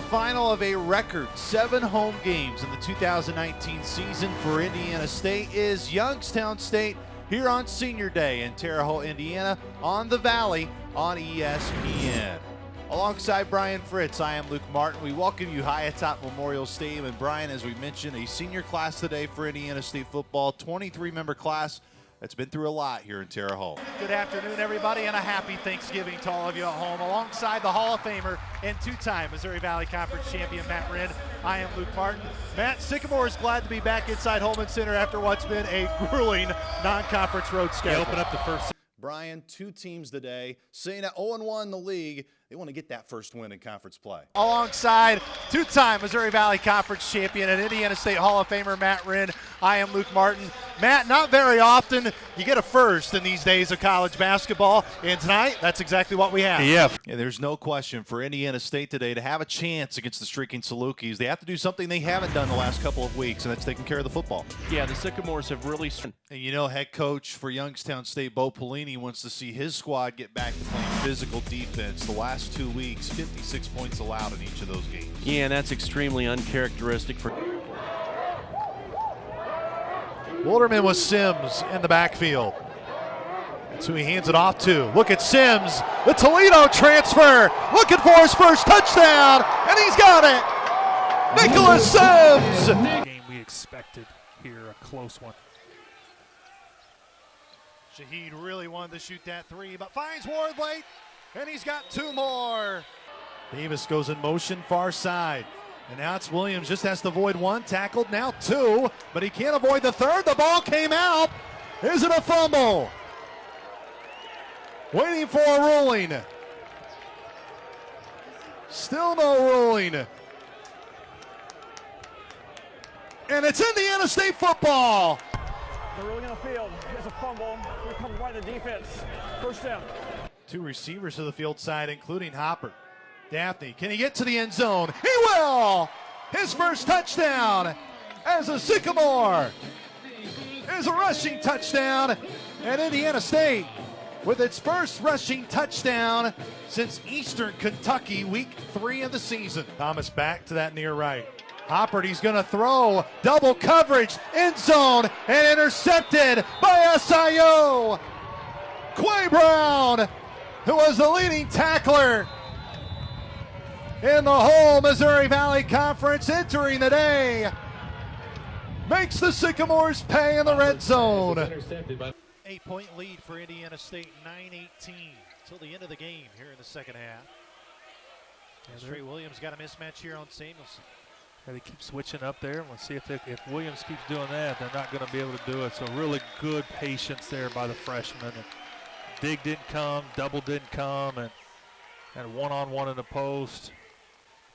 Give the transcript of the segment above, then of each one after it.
final of a record 7 home games in the 2019 season for Indiana State is Youngstown State here on Senior Day in Terre Haute, Indiana, on the Valley on ESPN. Alongside Brian Fritz, I am Luke Martin. We welcome you high atop Memorial Stadium. And Brian, as we mentioned, a senior class today for Indiana State football, 23-member class that's been through a lot here in Terre Haute. Good afternoon, everybody, and a happy Thanksgiving to all of you at home. Alongside the Hall of Famer and two-time Missouri Valley Conference champion Matt Wren, I am Luke Martin. Matt, Sycamore is glad to be back inside Holman Center after what's been a grueling non-conference road schedule. They open up the first. Brian, 2 teams today saying at 0-1 in the league, they want to get that first win in conference play. Alongside two-time Missouri Valley Conference champion and Indiana State Hall of Famer Matt Wren, I am Luke Martin. Matt, not very often you get a first in these days of college basketball, and tonight that's exactly what we have. Yeah, there's no question for Indiana State today to have a chance against the Streaking Salukis. They have to do something they haven't done the last couple of weeks, and that's taking care of the football. Yeah, the Sycamores have really. And you know, head coach for Youngstown State, Bo Pelini, wants to see his squad get back to playing physical defense. The last 2 weeks, 56 points allowed in each of those games. Yeah, and that's extremely uncharacteristic for. Wilderman with Sims in the backfield. That's who he hands it off to. Look at Sims, the Toledo transfer, looking for his first touchdown, and he's got it. Nicholas Sims. Game we expected here, a close one. Shaheed really wanted to shoot that 3, but finds Ward late, and he's got 2 more. Davis goes in motion far side. And now it's Williams, just has to avoid 1, tackled, now 2, but he can't avoid the 3rd. The ball came out. Is it a fumble? Waiting for a ruling. Still no ruling. And it's Indiana State football. They're rolling in the field. There's a fumble. Here comes right in the defense. First down. 2 receivers to the field side, including Hopper. Daphne, can he get to the end zone? He will! His first touchdown as a Sycamore is a rushing touchdown, and Indiana State with its first rushing touchdown since Eastern Kentucky, week 3 of the season. Thomas back to that near right. Hopper, he's going to throw, double coverage, end zone, and intercepted by SIO. Quay Brown, who was the leading tackler in the whole Missouri Valley Conference, entering the day, makes the Sycamores pay in the red zone. 8-point lead for Indiana State, 9-18 till the end of the game here in the second half. And Trey Williams got a mismatch here on Samuelson. Yeah, they keep switching up there. Let's see if Williams keeps doing that, they're not going to be able to do it. So really good patience there by the freshman. And dig didn't come, double didn't come, and had one-on-one in the post.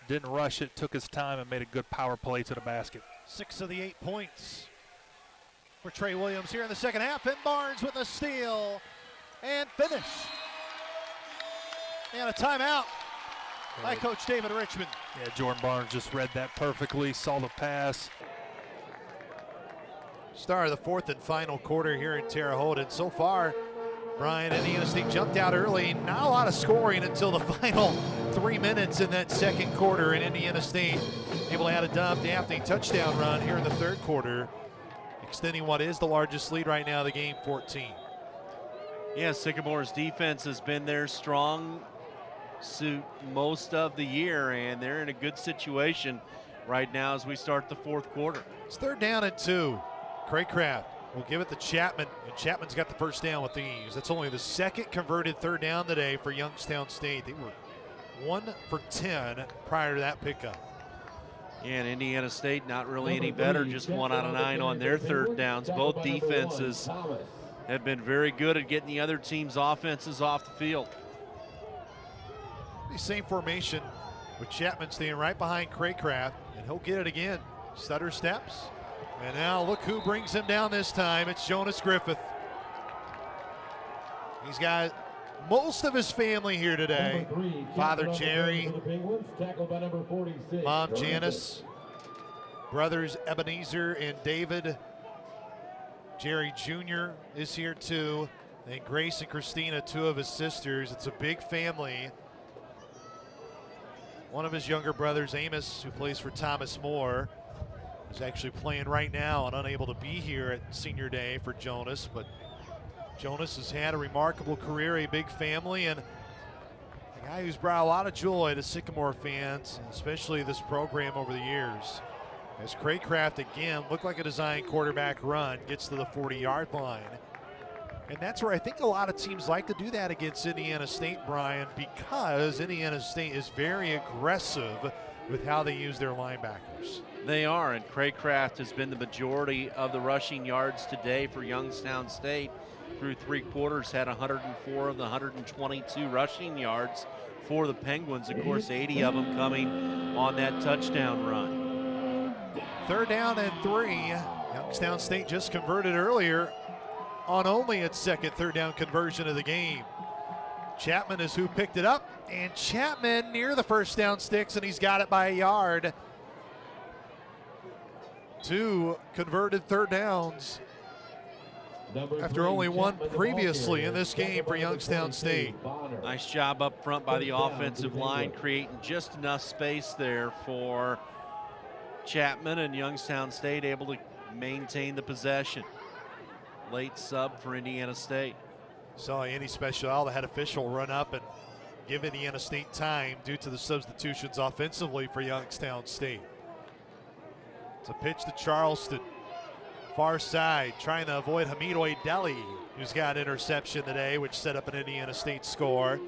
Didn't rush it, took his time, and made a good power play to the basket. 6 of the 8 points for Trey Williams here in the second half. And Barnes with a steal and finish. And a timeout by Coach David Richmond. Yeah, Jordan Barnes just read that perfectly, saw the pass. Start of the 4th and final quarter here in Terre Haute. And so far, Brian, Indiana State jumped out early. Not a lot of scoring until the final 3 minutes in that second quarter. And Indiana State able to add a Daphne touchdown run here in the 3rd quarter, extending what is the largest lead right now of the game, 14. Yeah, Sycamore's defense has been their strong suit most of the year, and they're in a good situation right now as we start the 4th quarter. It's 3rd down and 2. Craycraft will give it to Chapman, and Chapman's got the first down with ease. That's only the 2nd converted 3rd down today for Youngstown State. They were 1 for 10 prior to that pickup. Yeah, and Indiana State not really any better, just 1 out of 9 on their 3rd downs. Both defenses have been very good at getting the other team's offenses off the field. The same formation with Chapman staying right behind Craycraft, and he'll get it again. Stutter steps, and now look who brings him down this time. It's Jonas Griffith. He's got most of his family here today. Father Jerry, Mom Janice, brothers Ebenezer and David. Jerry Jr. is here too. And Grace and Christina, 2 of his sisters. It's a big family. One of his younger brothers, Amos, who plays for Thomas More, is actually playing right now and unable to be here at senior day for Jonas. But Jonas has had a remarkable career, a big family, and a guy who's brought a lot of joy to Sycamore fans, especially this program over the years. As Craycraft again looked like a design quarterback run, gets to the 40-yard line. And that's where I think a lot of teams like to do that against Indiana State, Brian, because Indiana State is very aggressive with how they use their linebackers. They are, and Craycraft has been the majority of the rushing yards today for Youngstown State. Through 3 quarters, had 104 of the 122 rushing yards for the Penguins. Of course, 80 of them coming on that touchdown run. 3rd down and 3. Youngstown State just converted earlier on only its second 3rd down conversion of the game. Chapman is who picked it up, and Chapman near the 1st down sticks, and he's got it by a yard. 2 converted 3rd downs after only 1 previously in this game for Youngstown State. Nice job up front by the offensive line, creating just enough space there for Chapman, and Youngstown State able to maintain the possession. Late sub for Indiana State. Saw Andy Special, the head official, run up and give Indiana State time due to the substitutions offensively for Youngstown State. It's a pitch to Charleston. Far side, trying to avoid Hamid Oideli, who's got an interception today, which set up an Indiana State score.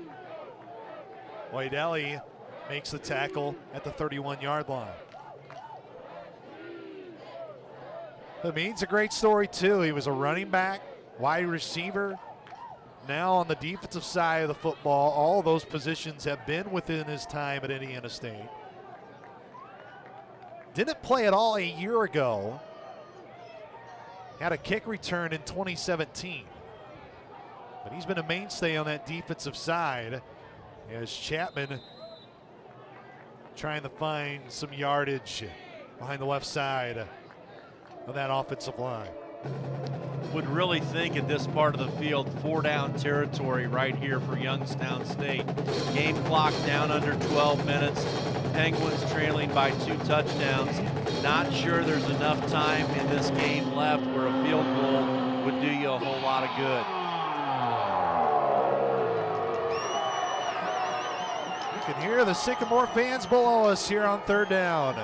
Oideli makes the tackle at the 31-yard line. Hamid's a great story too. He was a running back, wide receiver. Now on the defensive side of the football, all those positions have been within his time at Indiana State. Didn't play at all a year ago. Had a kick return in 2017. But he's been a mainstay on that defensive side as Chapman trying to find some yardage behind the left side of that offensive line. Would really think at this part of the field, 4-down territory right here for Youngstown State. Game clock down under 12 minutes. Penguins trailing by 2 touchdowns. Not sure there's enough time in this game left where a field goal would do you a whole lot of good. You can hear the Sycamore fans below us here on 3rd down.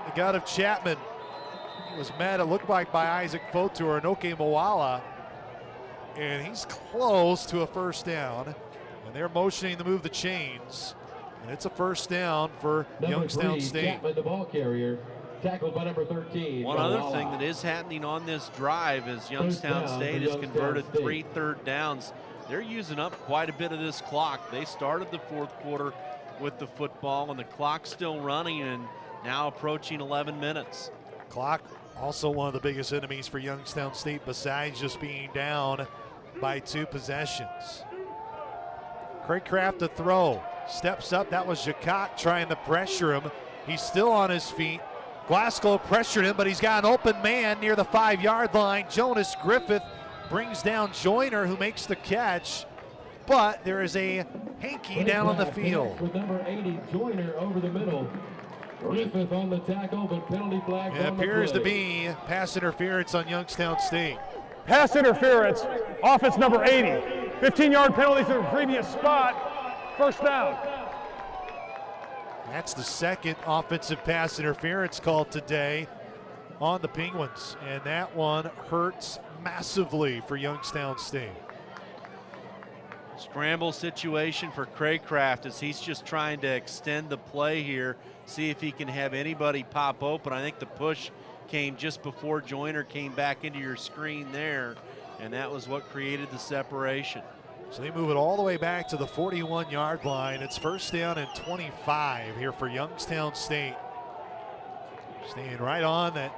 The gut of Chapman was met, it looked like, by Isaac Fotu or Inoke Moala. And he's close to a 1st down. And they're motioning to move the chains. And it's a 1st down for Youngstown State. Chapman, the ball carrier, tackled by number 13. One other thing that is happening on this drive is Youngstown State has converted 3 3rd downs. They're using up quite a bit of this clock. They started the 4th quarter with the football, and the clock's still running and now approaching 11 minutes. Clock also one of the biggest enemies for Youngstown State besides just being down by 2 possessions. Craycraft to throw. Steps up. That was Jacot trying to pressure him. He's still on his feet. Glasgow pressured him, but he's got an open man near the 5-yard line. Jonas Griffith brings down Joyner, who makes the catch. But there is a hanky down on the field. With number 80, Joyner over the middle. Griffith on the tackle, but penalty flag. It appears to be pass interference on Youngstown State. Pass interference, offense number 80. 15-yard penalty to the previous spot, 1st down. That's the 2nd offensive pass interference called today on the Penguins, and that one hurts massively for Youngstown State. Scramble situation for Craycraft as he's just trying to extend the play here, see if he can have anybody pop open. I think the push came just before Joyner came back into your screen there, and that was what created the separation. So they move it all the way back to the 41-yard line. It's 1st down and 25 here for Youngstown State. Staying right on that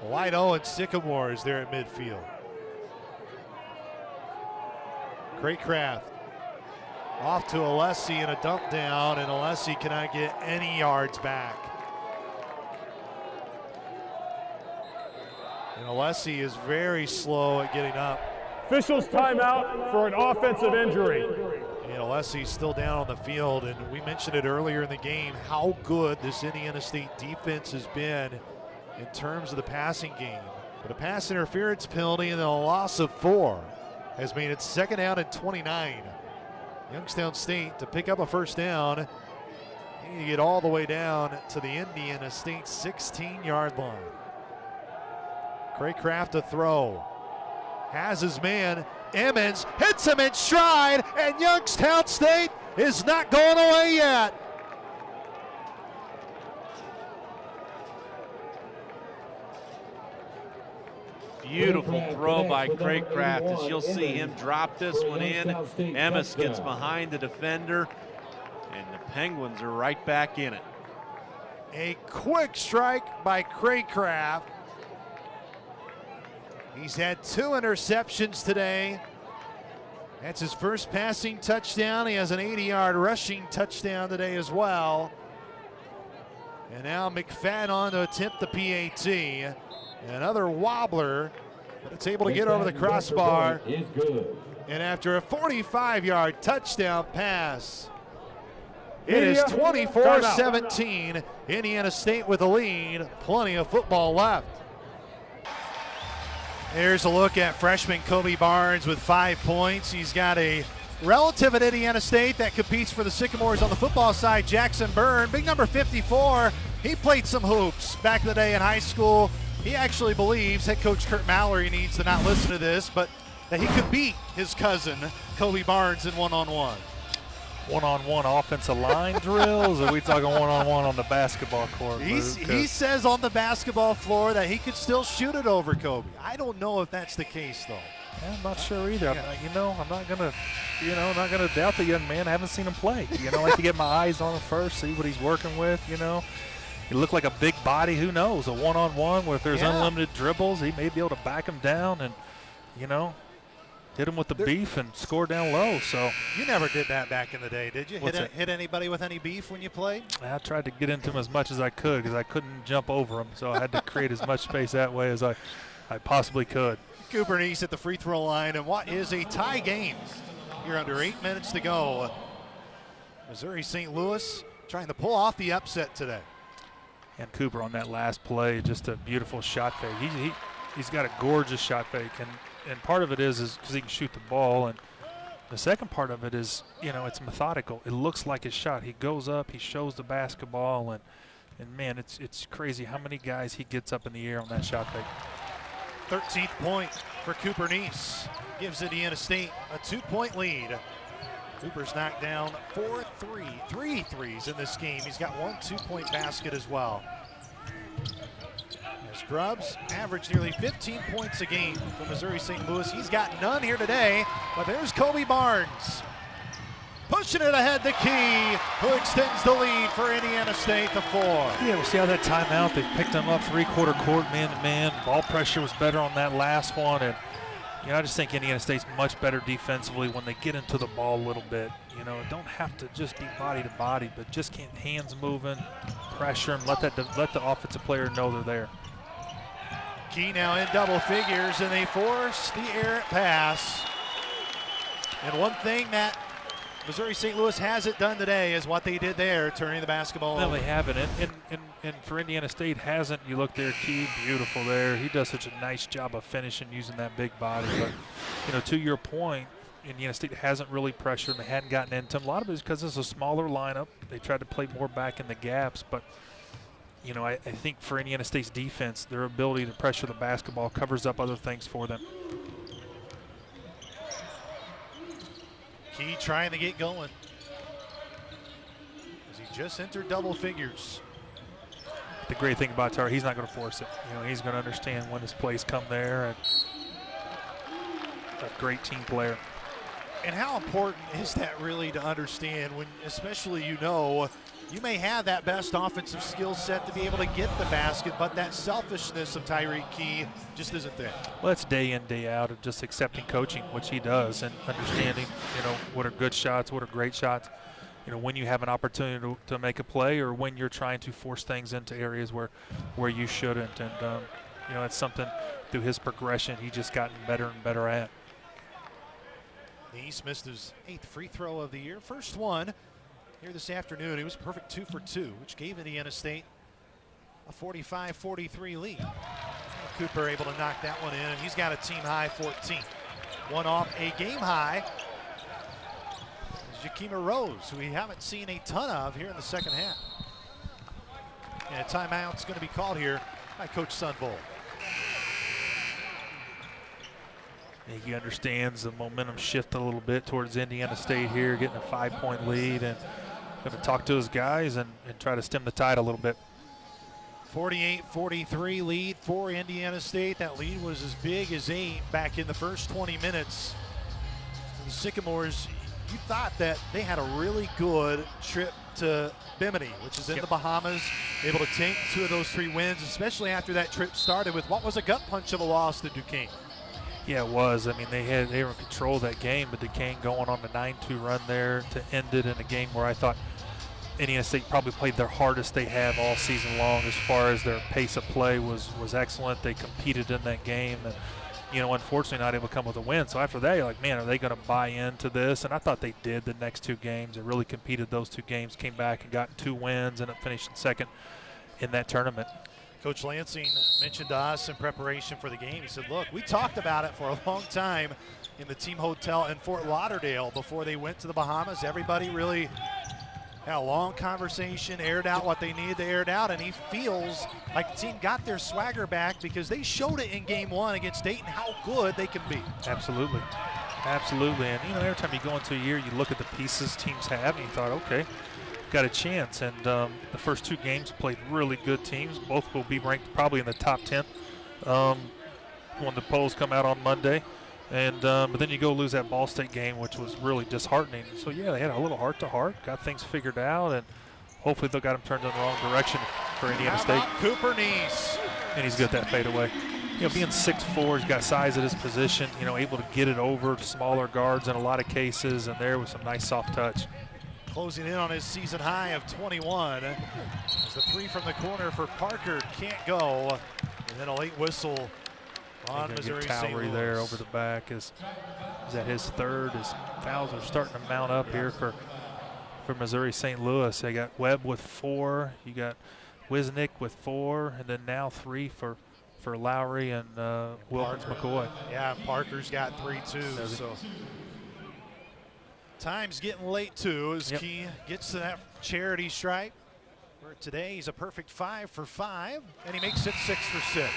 wide Owen Sycamore is there at midfield. Craycraft off to Alessi and a dump down, and Alessi cannot get any yards back. And Alessi is very slow at getting up. Officials timeout for an offensive injury. Alessi's still down on the field, and we mentioned it earlier in the game how good this Indiana State defense has been in terms of the passing game. But a pass interference penalty and a loss of 4 has made it second down and 29. Youngstown State to pick up a first down. They need to get all the way down to the Indiana State 16-yard line. Craycraft to throw. Has his man. Emmons hits him in stride, and Youngstown State is not going away yet. Beautiful throw by Craycraft, as you'll see him drop this one in. Emmons gets behind the defender, and the Penguins are right back in it. A quick strike by Craycraft. He's had 2 interceptions today. That's his first passing touchdown. He has an 80-yard rushing touchdown today as well. And now McFadden to attempt the PAT. Another wobbler, but it's able to get over the crossbar. And after a 45-yard touchdown pass, it is 24-17. Indiana State with the lead. Plenty of football left. Here's a look at freshman Kobe Barnes with 5 points. He's got a relative at Indiana State that competes for the Sycamores on the football side, Jackson Byrne. Big number 54. He played some hoops back in the day in high school. He actually believes, head coach Kurt Mallory needs to not listen to this, but that he could beat his cousin, Kobe Barnes, in one-on-one. One-on-one offensive line drills, or are we talking one-on-one on the basketball court? He says on the basketball floor that he could still shoot it over Kobe. I don't know if that's the case, though. Yeah, I'm not sure either. I'm not gonna doubt the young man. I haven't seen him play. I like to get my eyes on him first, see what he's working with. He looked like a big body. Who knows? A one-on-one where if there's unlimited dribbles, he may be able to back him down and, hit him with the beef and score down low. So you never did that back in the day, did you? Hit anybody with any beef when you played? I tried to get into him as much as I could because I couldn't jump over him. So I had to create as much space that way as I possibly could. Cooper Neese at the free throw line, and what is a tie game here under 8 minutes to go. Missouri St. Louis trying to pull off the upset today. And Cooper on that last play, just a beautiful shot fake. He's got a gorgeous shot fake, and part of it is because he can shoot the ball, and the second part of it is, it's methodical. It looks like his shot. He goes up, he shows the basketball, and man, it's crazy how many guys he gets up in the air on that shot fake. 13th point for Cooper Neese. Gives Indiana State a 2-point lead. Cooper's knocked down 3 threes in this game. He's got 1 2-point basket as well. As Grubbs averaged nearly 15 points a game for Missouri St. Louis. He's got none here today, but there's Kobe Barnes. Pushing it ahead to Key, who extends the lead for Indiana State to 4. Yeah, we'll see how that timeout. They picked him up 3/4 court, man-to-man. Ball pressure was better on that last one, and I just think Indiana State's much better defensively when they get into the ball a little bit. It don't have to just be body to body, but just keep hands moving, pressure them, let the offensive player know they're there. Key now in double figures, and they force the errant pass. And one thing that Missouri St. Louis hasn't done today is what they did there, turning the basketball over. No, they haven't. And for Indiana State hasn't. You look there, Key, beautiful there. He does such a nice job of finishing using that big body. But, to your point, Indiana State hasn't really pressured them. They hadn't gotten into them. A lot of it is because it's a smaller lineup. They tried to play more back in the gaps. But, I think for Indiana State's defense, their ability to pressure the basketball covers up other things for them. Key trying to get going, as he just entered double figures. The great thing about Tara, he's not going to force it. He's going to understand when his plays come there, and a great team player. And how important is that really to understand when, especially you may have that best offensive skill set to be able to get the basket, but that selfishness of Tyreek Key just isn't there. Well, it's day in, day out of just accepting coaching, which he does, and understanding, what are good shots, what are great shots. When you have an opportunity to make a play, or when you're trying to force things into areas where you shouldn't. And, it's something through his progression he's just gotten better and better at. Neese missed his 8th free throw of the year. First one here this afternoon. He was perfect 2 for 2, which gave Indiana State a 45-43 lead. Cooper able to knock that one in, and he's got a team high 14. One off a game high is Jakima Rose, who we haven't seen a ton of here in the second half. And a timeout's going to be called here by Coach Sunvold. He understands the momentum shift a little bit towards Indiana State here, getting a 5-point lead, and going to talk to his guys and try to stem the tide a little bit. 48-43 lead for Indiana State. That lead was as big as 8 back in the first 20 minutes. The Sycamores, you thought that they had a really good trip to Bimini, which is in the Bahamas, able to take 2 of those 3 wins, especially after that trip started with what was a gut punch of a loss to Duquesne. Yeah, it was. I mean, they were in control of that game, but Duquesne going on the 9-2 run there to end it in a game where I thought Indiana State probably played their hardest they have all season long as far as their pace of play was excellent. They competed in that game and, you know, unfortunately not able to come with a win. So after that, you're like, man, are they going to buy into this? And I thought they did the next 2 games. They really competed those 2 games, came back and got 2 wins, and finished second in that tournament. Coach Lansing mentioned to us in preparation for the game, he said, look, we talked about it for a long time in the team hotel in Fort Lauderdale before they went to the Bahamas. Everybody really had a long conversation, aired out what they needed to air it out, and he feels like the team got their swagger back because they showed it in game 1 against Dayton how good they can be. Absolutely. Absolutely. And, you know, every time you go into a year, you look at the pieces teams have, and you thought, okay, got a chance. And the first 2 games played really good teams. Both will be ranked probably in the top 10 when the polls come out on Monday. And but then you go lose that Ball State game, which was really disheartening. So, yeah, they had a little heart-to-heart, got things figured out, and hopefully they'll got them turned in the wrong direction for Indiana State. Cooper Neese. And he's got that fadeaway. You know, being 6'4", he's got size at his position, you know, able to get it over to smaller guards in a lot of cases, and there was some nice soft touch. Closing in on his season high of 21. The 3 from the corner for Parker can't go. And then a late whistle on Missouri St. Louis. There over the back is that his 3rd. His fouls are starting to mount up here for Missouri St. Louis. They got Webb with 4. You got Wisnick with 4, and then now 3 for Lowry and Wilkins McCoy. Yeah, Parker's got 3 too. So time's getting late too as Key gets to that charity stripe. Where today he's a perfect 5 for 5, and he makes it 6 for 6.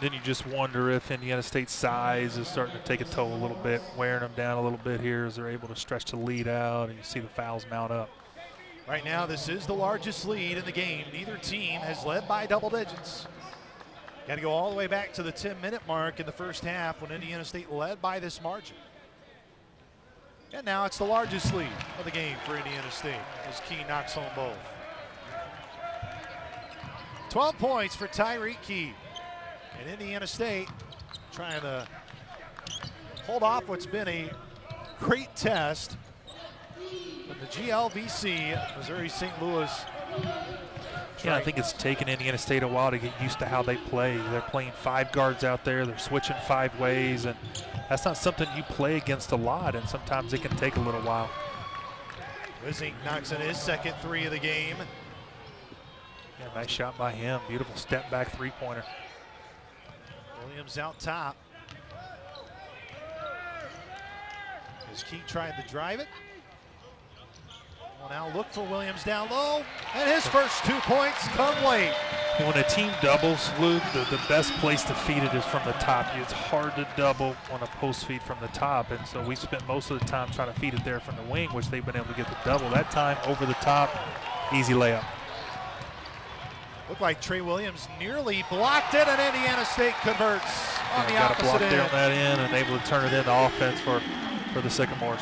Then you just wonder if Indiana State's size is starting to take a toll a little bit, wearing them down a little bit here as they're able to stretch the lead out, and you see the fouls mount up. Right now, this is the largest lead in the game. Neither team has led by double digits. Got to go all the way back to the 10-minute mark in the first half when Indiana State led by this margin. And now it's the largest lead of the game for Indiana State as Key knocks home both. 12 points for Tyreek Key. And Indiana State trying to hold off what's been a great test from the GLVC, Missouri St. Louis. Yeah, I think it's taken Indiana State a while to get used to how they play. They're playing 5 guards out there. They're switching 5 ways, and that's not something you play against a lot, and sometimes it can take a little while. Wisnick knocks in his second 3 of the game. Yeah, nice shot by him. Beautiful step back 3-pointer. Williams out top. As Key tried to drive it. Will now look for Williams down low, and his first 2 points come late. When a team doubles, Lou, the best place to feed it is from the top. It's hard to double on a post feed from the top, and so we spent most of the time trying to feed it there from the wing, which they've been able to get the double. That time, over the top, easy layup. Looked like Trey Williams nearly blocked it, and Indiana State converts on the got a opposite block end. there on that end and able to turn it into offense for the Sycamores.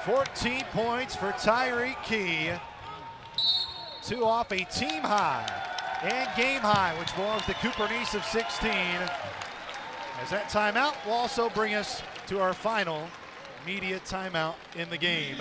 14 points for Tyreek Key. 2 off a team high and game high, which belongs to Cooper Neese of 16. As that timeout will also bring us to our final media timeout in the game.